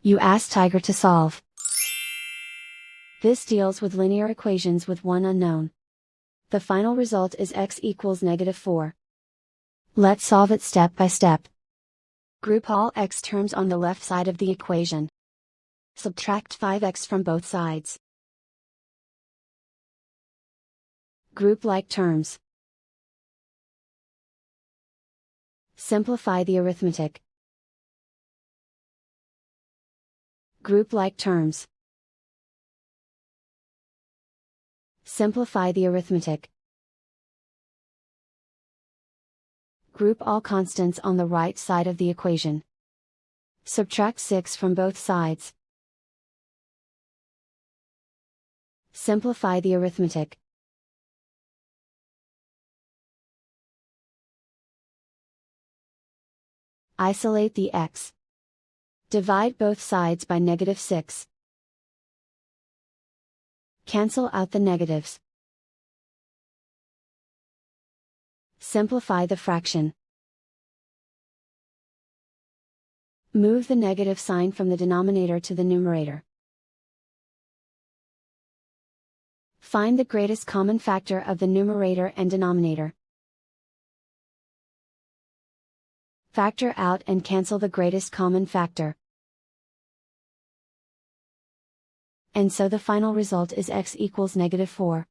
You ask Tiger to solve. This deals with linear equations with one unknown. The final result is x equals -4. Let's solve it step by step. Group all x terms on the left side of the equation. Subtract 5x from both sides. Group like terms. Simplify the arithmetic. Group like terms. Simplify the arithmetic. Group all constants on the right side of the equation. Subtract 6 from both sides. Simplify the arithmetic. Isolate the x. Divide both sides by -6. Cancel out the negatives. Simplify the fraction. Move the negative sign from the denominator to the numerator. Find the greatest common factor of the numerator and denominator. Factor out and cancel the greatest common factor. And so the final result is x equals -4.